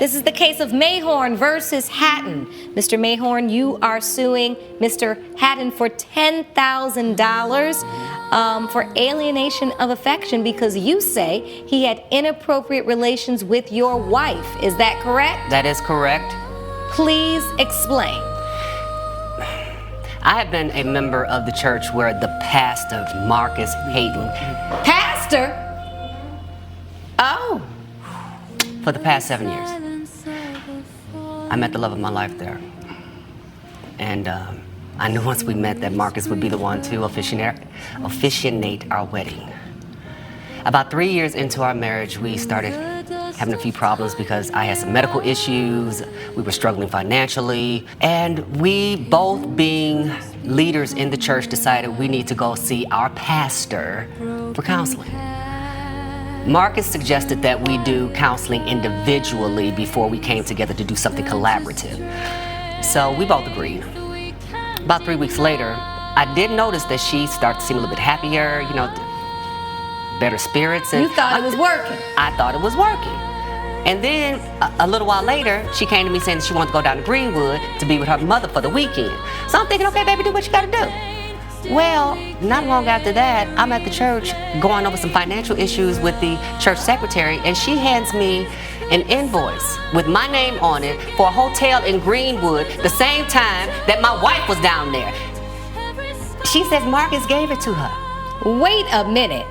This is the case of Mayhorn versus Hatton. Mr. Mayhorn, you are suing Mr. Hatton for $10,000 for alienation of affection because you say he had inappropriate relations with your wife. Is that correct? That is correct. Please explain. I have been a member of the church where the pastor, Marcus Hayden. Pastor? Oh. For the past 7 years. I met the love of my life there. And I knew once we met that Marcus would be the one to officiate our wedding. About 3 years into our marriage, we started having a few problems because I had some medical issues, we were struggling financially, and we both being leaders in the church decided we need to go see our pastor for counseling. Marcus suggested that we do counseling individually before we came together to do something collaborative. So we both agreed. About 3 weeks later, I did notice that she started to seem a little bit happier, you know, better spirits. And you thought it was working? I thought it was working. And then a little while later, she came to me saying that she wanted to go down to Greenwood to be with her mother for the weekend. So I'm thinking, okay, baby, do what you gotta do. Well, not long after that, I'm at the church going over some financial issues with the church secretary, and she hands me an invoice with my name on it for a hotel in Greenwood the same time that my wife was down there. She says Marcus gave it to her. Wait a minute.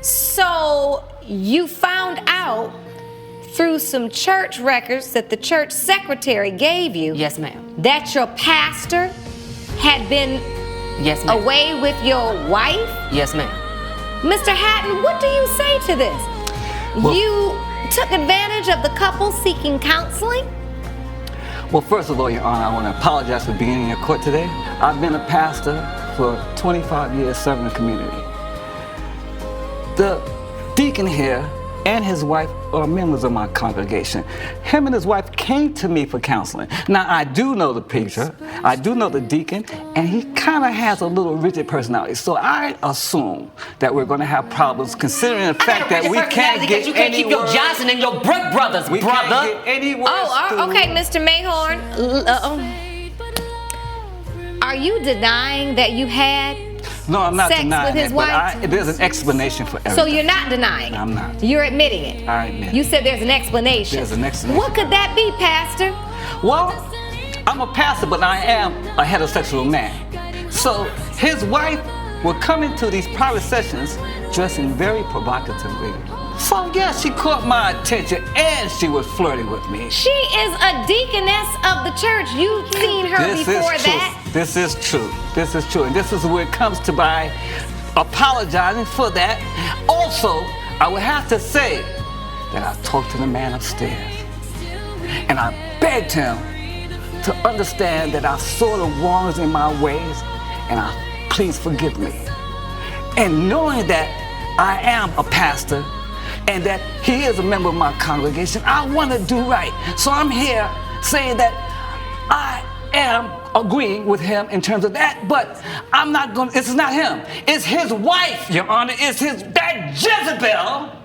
So you found out through some church records that the church secretary gave you? Yes, ma'am. That your pastor had been yes, ma'am. away with your wife? Yes, ma'am. Mr. Hatton, what do you say to this? Well, you took advantage of the couple seeking counseling? Well, first of all, Your Honor, I want to apologize for being in your court today. I've been a pastor for 25 years serving the community. The deacon here and his wife are members of my congregation. Him and his wife came to me for counseling. Now, I do know the preacher, I do know the deacon, and he kind of has a little rigid personality. So I assume that we're going to have problems considering the fact that we can't get you can't any keep your words. Johnson and your Brick brothers, We brother. can't get any words Okay, Mr. Mayhorn. Are you denying that you had No, I'm not sex denying with his it, wife? but there's an explanation for everything. So you're not denying it? I'm not. You're admitting it? I admit You it. said there's an explanation. There's an explanation. What could that be, Pastor? Well, I'm a pastor, but I am a heterosexual man. So his wife would come into these private sessions dressing very provocatively. So yes, she caught my attention and she was flirting with me. She is a deaconess of the church. You've seen her before that. This is true. This is true. And this is where it comes to my apologizing for that. Also, I would have to say that I talked to the man upstairs and I begged him to understand that I saw the wrongs in my ways and please forgive me. And knowing that I am a pastor and that he is a member of my congregation, I want to do right. So I'm here saying that I am agreeing with him in terms of that, but I'm not going to, this is not him. It's his wife, Your Honor. It's that Jezebel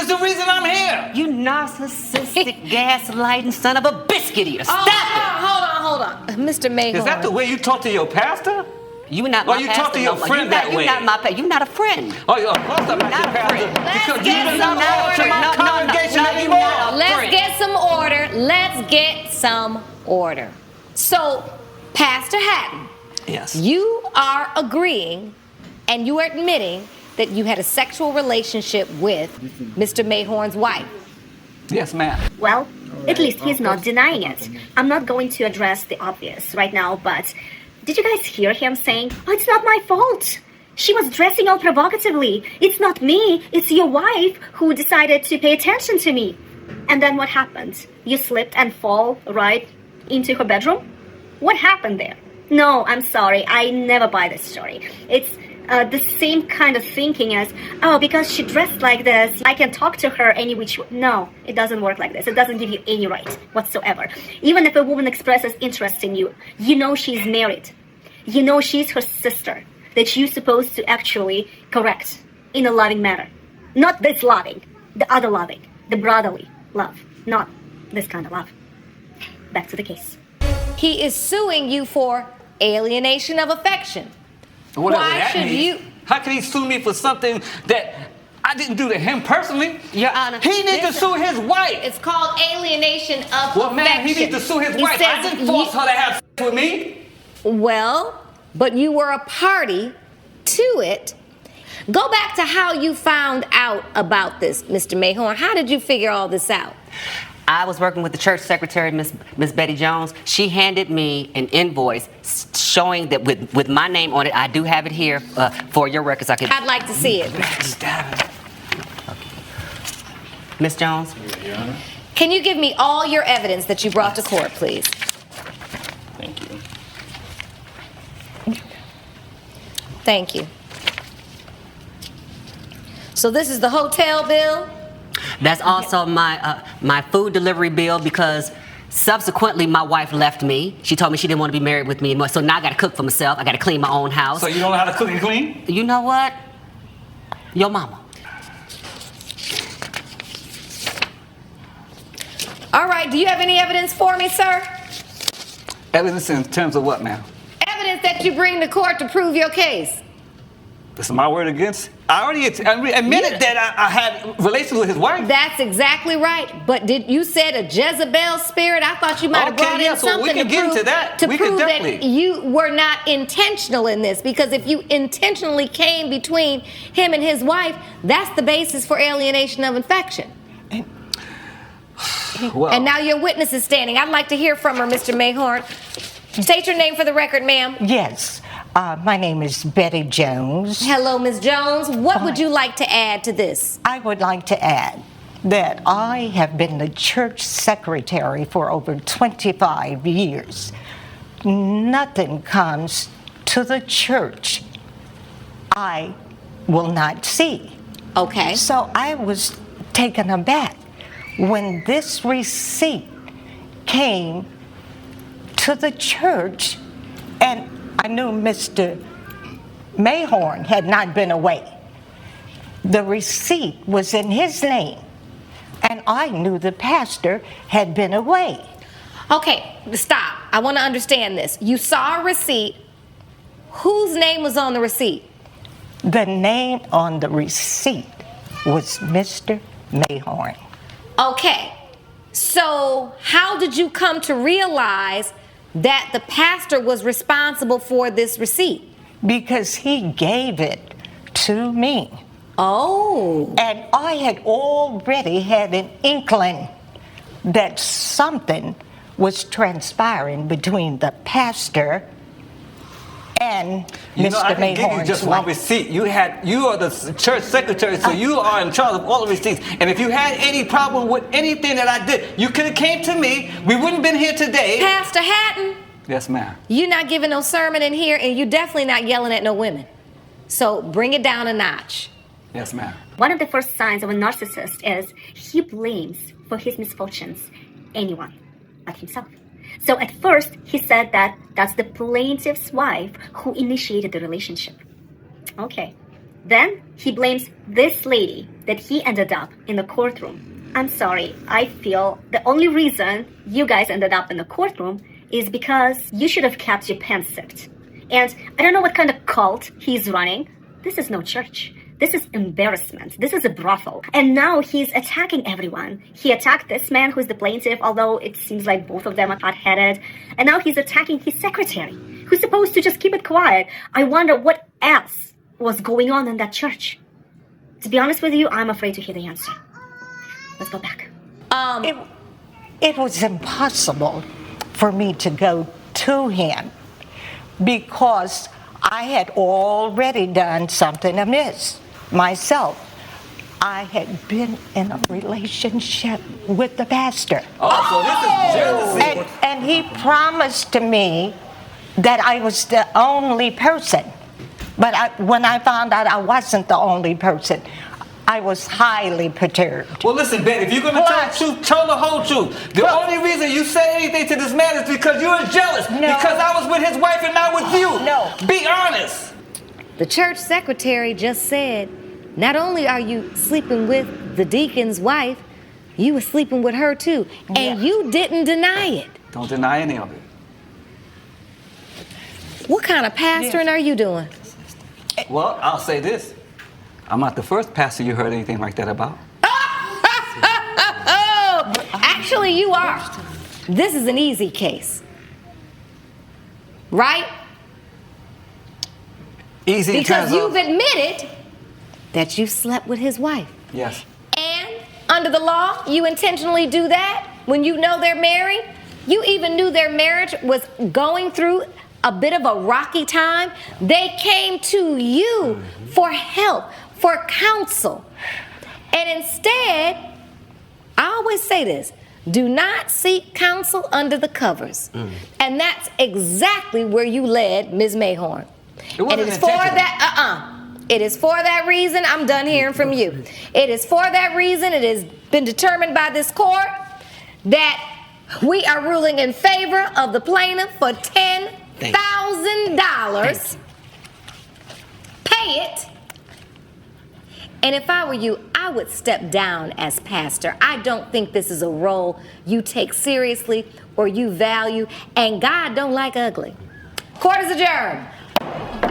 is the reason I'm here. You narcissistic, gaslighting son of a biscuit eater. Stop it! Hold on. Mr. Mayhorn. Is that the way you talk to your pastor? You not my you pastor talk to your no more. friend You not- that you way. not my pastor. You not a friend. Oh, of course I'm not your Not pastor. friend. Let's Because get you do some not belong to order. my No, congregation you anymore. not. Let's Friend. get some order. Let's get some order. So, Pastor Hatton, Yes. you are agreeing and you are admitting that you had a sexual relationship with Mr. Mayhorn's wife. Yes, ma'am. Well, at least he's not denying it. I'm not going to address the obvious right now, but did you guys hear him saying, "Oh, it's not my fault. She was dressing all provocatively. It's not me. It's your wife who decided to pay attention to me." And then what happened? You slipped and fall right into her bedroom? What happened there? No, I'm sorry. I never buy this story. It's the same kind of thinking as, oh, because she dressed like this, I can talk to her any which way. No, it doesn't work like this. It doesn't give you any right whatsoever. Even if a woman expresses interest in you, you know she's married. You know she's her sister that you're supposed to actually correct in a loving manner. Not this loving, the other loving, the brotherly love. Not this kind of love. Back to the case. He is suing you for alienation of affection. Whatever Why that should means. you- How can he sue me for something that I didn't do to him personally? Your Honor. He needs to sue his wife. It's called alienation of Well, affection. man, he needs to sue his He wife. I says didn't force you- her to have sex with me. Well, but you were a party to it. Go back to how you found out about this, Mr. Mayhorn. How did you figure all this out? I was working with the church secretary, Miss Betty Jones. She handed me an invoice showing that with my name on it. I do have it here for your records. I'd like to see it. Miss Jones. Can you give me all your evidence that you brought to court, please? Thank you. Thank you. So this is the hotel bill? That's also my food delivery bill because subsequently my wife left me. She told me she didn't want to be married with me anymore. So now I got to cook for myself. I got to clean my own house. So you don't know how to cook and clean? You know what? Your mama. All right, do you have any evidence for me, sir? Evidence in terms of what, ma'am? Evidence that you bring to court to prove your case. This is my word against. I already admitted that I had relations with his wife. That's exactly right. But you said a Jezebel spirit? I thought you might have Okay, brought yeah, in so we something can to get prove, into that. to We can prove that definitely. you were not intentional in this. Because if you intentionally came between him and his wife, that's the basis for alienation of affection. Well, And now your witness is standing. I'd like to hear from her, Mr. Mayhorn. State your name for the record, ma'am. Yes, my name is Betty Jones. Hello, Ms. Jones. What would you like to add to this? I would like to add that I have been the church secretary for over 25 years. Nothing comes to the church I will not see. Okay. So I was taken aback when this receipt came to the church, and I knew Mr. Mayhorn had not been away. The receipt was in his name, and I knew the pastor had been away. Okay, stop. I want to understand this. You saw a receipt. Whose name was on the receipt? The name on the receipt was Mr. Mayhorn. Okay. So, how did you come to realize that the pastor was responsible for this receipt? Because he gave it to me. Oh. And I had already had an inkling that something was transpiring between the pastor and you know, I Mr. can give you Mayhorn's just one wife. receipt. You are the church secretary, so you are in charge of all the receipts. And if you had any problem with anything that I did, you could have came to me. We wouldn't have been here today. Pastor Hatton, Yes, ma'am. you're not giving no sermon in here, and you're definitely not yelling at no women. So, bring it down a notch. Yes, ma'am. One of the first signs of a narcissist is he blames for his misfortunes anyone but himself. So at first, he said that that's the plaintiff's wife who initiated the relationship. Okay. Then he blames this lady that he ended up in the courtroom. I'm sorry, I feel the only reason you guys ended up in the courtroom is because you should have kept your pants zipped. And I don't know what kind of cult he's running. This is no church. This is embarrassment. This is a brothel. And now he's attacking everyone. He attacked this man who's the plaintiff, although it seems like both of them are hot-headed. And now he's attacking his secretary, who's supposed to just keep it quiet. I wonder what else was going on in that church. To be honest with you, I'm afraid to hear the answer. Let's go back. It was impossible for me to go to him because I had already done something amiss myself. I had been in a relationship with the pastor. Oh, so this is jealousy. And he promised to me that I was the only person. But when I found out I wasn't the only person, I was highly perturbed. Well, listen, Ben, if you're going to tell the truth, tell the whole truth. The only reason you say anything to this man is because you're jealous. No. Because I was with his wife and not with you. No. Be honest. The church secretary just said, not only are you sleeping with the deacon's wife, you were sleeping with her too, and you didn't deny it. Don't deny any of it. What kind of pastoring are you doing? Well, I'll say this. I'm not the first pastor you heard anything like that about. Oh, actually, you are. This is an easy case, right? Easy in Because terms you've of, admitted that you slept with his wife. yes. And under the law, you intentionally do that when you know they're married. You even knew their marriage was going through a bit of a rocky time. They came to you for help, for counsel. And instead, I always say this, do not seek counsel under the covers. And that's exactly where you led Ms. Mayhorn. It wasn't And it is for intentional. that, It is for that reason, I'm done hearing from you. It is for that reason, it has been determined by this court that we are ruling in favor of the plaintiff for $10,000. Pay it. And if I were you, I would step down as pastor. I don't think this is a role you take seriously or you value, and God don't like ugly. Court is adjourned.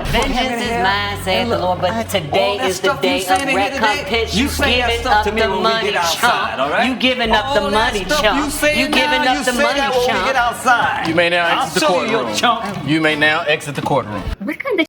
Vengeance is mine, saith the Lord, but today is the day of recompense. You giving up the money, chump. You giving up the money, chump. You giving up the money, chump. You may now exit the courtroom. You may now exit the courtroom. What kind of